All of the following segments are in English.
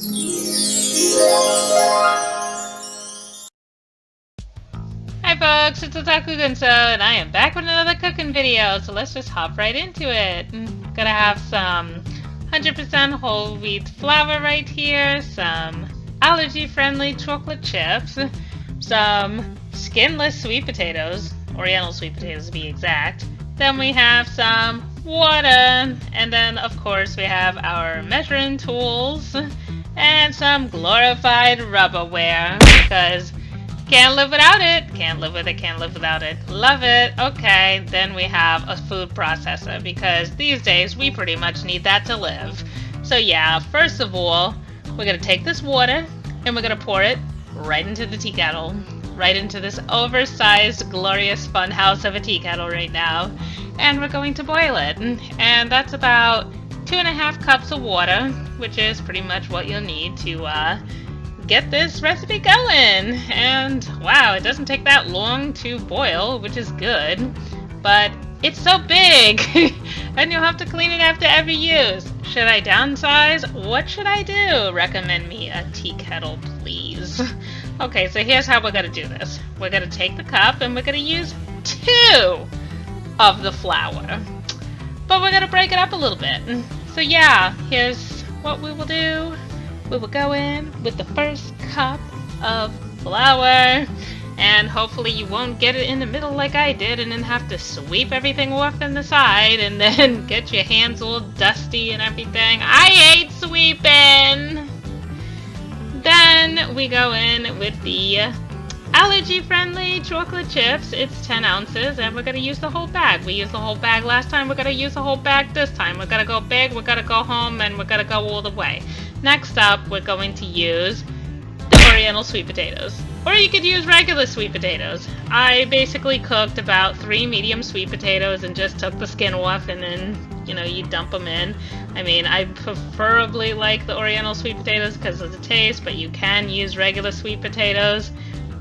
Hi folks, it's Otaku Gunso, and I am back with another cooking video, so let's just hop right into it. Gonna have some 100% whole wheat flour right here, some allergy-friendly chocolate chips, some skinless sweet potatoes, oriental sweet potatoes to be exact. Then we have some water, and then of course we have our measuring tools, and some glorified rubberware, because can't live without it. Can't live with it. Can't live without it. Love it. Okay, then we have a food processor because these days we pretty much need that to live. So yeah, first of all, we're going to take this water and we're going to pour it right into the tea kettle. Right into this oversized, glorious fun house of a tea kettle right now. And we're going to boil it. And that's about 2.5 cups of water, which is pretty much what you'll need to get this recipe going. And wow, it doesn't take that long to boil, which is good, but it's so big and you'll have to clean it after every use. Should I downsize? What should I do? Recommend me a tea kettle, please. Okay, so here's how we're gonna do this. We're gonna take the cup and we're gonna use 2 of the flour, but we're gonna break it up a little bit. So yeah, here's what we will do. We will go in with the first cup of flour, and hopefully you won't get it in the middle like I did and then have to sweep everything off in the side and then get your hands all dusty and everything. I hate sweeping! Then we go in with the allergy-friendly chocolate chips. It's 10 ounces and we're going to use the whole bag. We used the whole bag last time. We're going to use the whole bag this time. We're going to go big, we're going to go home, and we're going to go all the way. Next up, we're going to use the oriental sweet potatoes. Or you could use regular sweet potatoes. I basically cooked about 3 medium sweet potatoes and just took the skin off and then, you dump them in. I mean, I preferably like the oriental sweet potatoes because of the taste, but you can use regular sweet potatoes.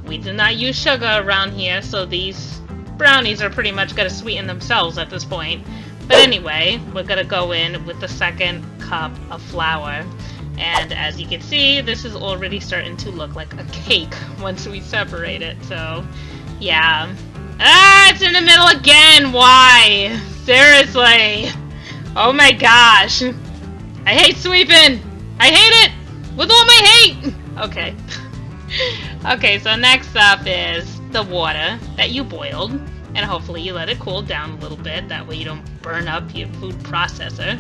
We do not use sugar around here, so these brownies are pretty much going to sweeten themselves at this point. But anyway, we're going to go in with the second cup of flour. And as you can see, this is already starting to look like a cake once we separate it, so yeah. Ah, it's in the middle again! Why? Seriously! Oh my gosh! I hate sweeping! I hate it! With all my hate! Okay. Okay, so next up is the water that you boiled, and hopefully you let it cool down a little bit, that way you don't burn up your food processor.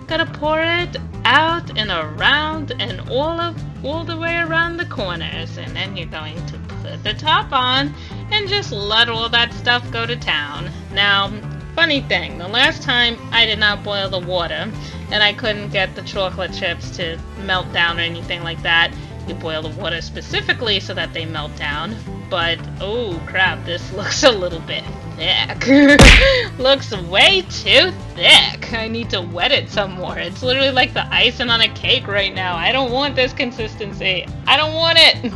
Gotta pour it out and around and all the way around the corners, and then you're going to put the top on and just let all that stuff go to town. Now, funny thing, the last time I did not boil the water and I couldn't get the chocolate chips to melt down or anything like that. You boil the water specifically so that they melt down, but oh crap, this looks a little bit thick. Looks way too thick. I need to wet it some more. It's literally like the icing on a cake right now. I don't want this consistency. I don't want it.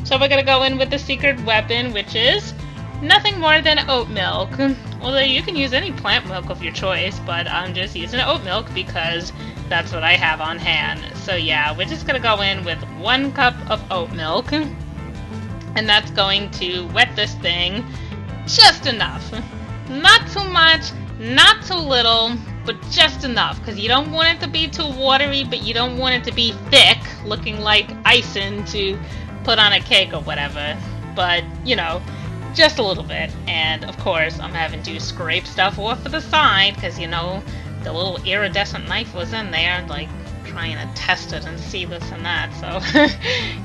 So we're gonna go in with the secret weapon, which is nothing more than oat milk. Although you can use any plant milk of your choice, but I'm just using oat milk because that's what I have on hand. So yeah, we're just gonna go in with 1 cup of oat milk, and that's going to wet this thing just enough. Not too much, not too little, but just enough, because you don't want it to be too watery, but you don't want it to be thick, looking like icing to put on a cake or whatever. But, just a little bit. And of course, I'm having to scrape stuff off of the side, because, the little iridescent knife was in there, like, trying to test it and see this and that. So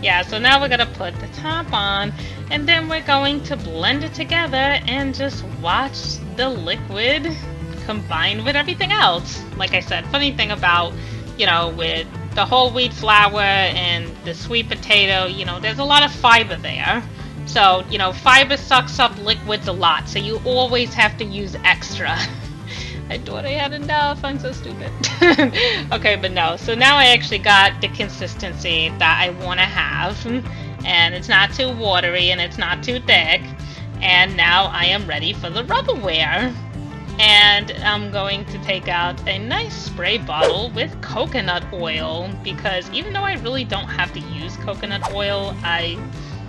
yeah, so now we're gonna put the top on, and then we're going to blend it together and just watch the liquid combine with everything else. Like I said, funny thing about, with the whole wheat flour and the sweet potato, there's a lot of fiber there. So, fiber sucks up liquids a lot, so you always have to use extra. I thought I had enough. I'm so stupid. Okay, but no. So now I actually got the consistency that I want to have. And it's not too watery and it's not too thick. And now I am ready for the rubberware. And I'm going to take out a nice spray bottle with coconut oil, because even though I really don't have to use coconut oil, I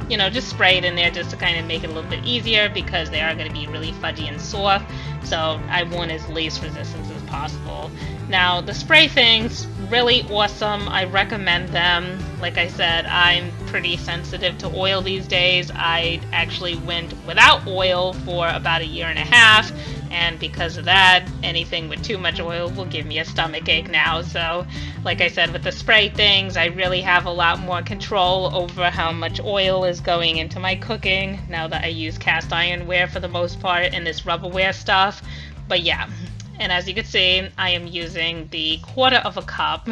just spray it in there just to kind of make it a little bit easier, because they are going to be really fudgy and soft, so I want as least resistance as possible. Now, the spray things, really awesome. I recommend them. Like I said, I'm pretty sensitive to oil these days. I actually went without oil for about 1.5 years, and because of that, anything with too much oil will give me a stomach ache now. So, like I said, with the spray things, I really have a lot more control over how much oil is going into my cooking now that I use cast ironware for the most part and this rubberware stuff. But yeah, and as you can see, I am using the 1/4 cup.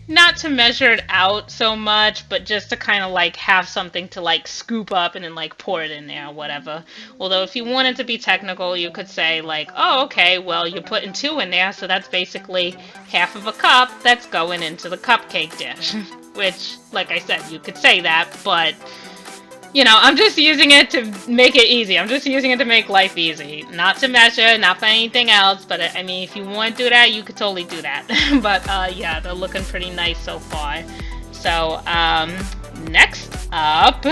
Not to measure it out so much, but just to kind of like have something to like scoop up and then like pour it in there or whatever. Although if you wanted to be technical, you could say like, oh, okay, well, you're putting 2 in there, so that's basically 1/2 cup that's going into the cupcake dish. Which, like I said, you could say that, but I'm just using it to make it easy. I'm just using it to make life easy. Not to measure, not for anything else, but I mean, if you want to do that, you could totally do that. But yeah, they're looking pretty nice so far. So, next up,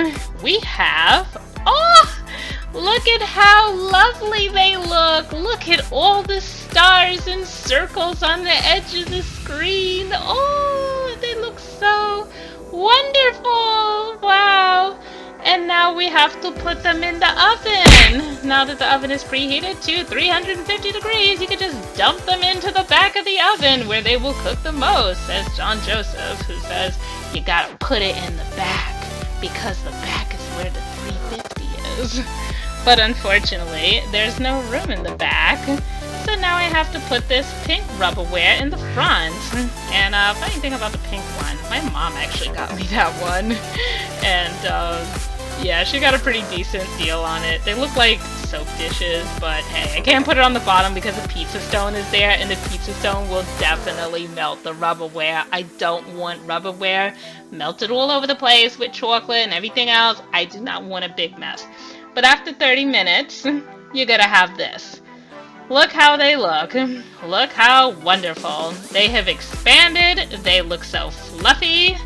we have, oh, look at how lovely they look. Look at all the stars and circles on the edge of the screen. Oh, they look so wonderful. Wow. And now we have to put them in the oven. Now that the oven is preheated to 350 degrees, you can just dump them into the back of the oven where they will cook the most, says John Joseph, who says you gotta put it in the back because the back is where the 350 is. But unfortunately, there's no room in the back. So now I have to put this pink rubberware in the front. And funny thing about the pink one, my mom actually got me that one. And yeah, she got a pretty decent deal on it. They look like soap dishes, but hey, I can't put it on the bottom because the pizza stone is there, and the pizza stone will definitely melt the rubberware. I don't want rubberware melted all over the place with chocolate and everything else. I do not want a big mess. But after 30 minutes, you're gonna have this. Look how they look. Look how wonderful. They have expanded, they look so fluffy,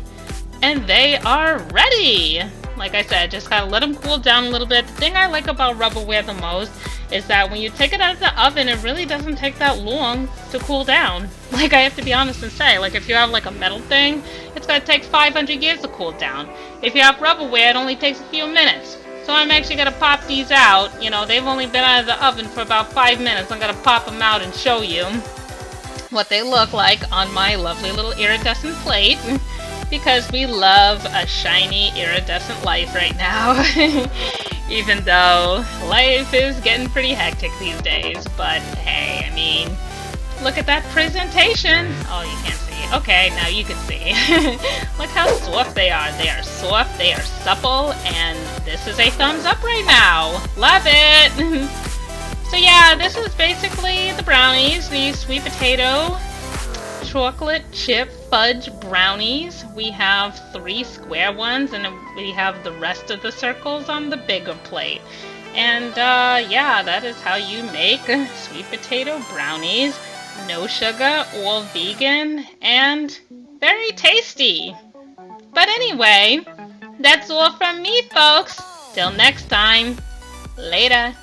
and they are ready. Like I said, just gotta let them cool down a little bit. The thing I like about rubberware the most is that when you take it out of the oven, it really doesn't take that long to cool down. Like, I have to be honest and say, like, if you have like a metal thing, it's gonna take 500 years to cool down. If you have rubberware, it only takes a few minutes. So I'm actually gonna pop these out. They've only been out of the oven for about 5 minutes. I'm gonna pop them out and show you what they look like on my lovely little iridescent plate. Because we love a shiny, iridescent life right now. Even though life is getting pretty hectic these days. But hey, I mean, look at that presentation. Oh, you can't see. Okay, now you can see. Look how soft they are. They are soft, they are supple, and this is a thumbs up right now. Love it! So yeah, this is basically the brownies, the sweet potato chocolate chip fudge brownies. We have 3 square ones, and we have the rest of the circles on the bigger plate. And yeah, that is how you make sweet potato brownies. No sugar, all vegan, and very tasty. But anyway, that's all from me, folks. Till next time, later.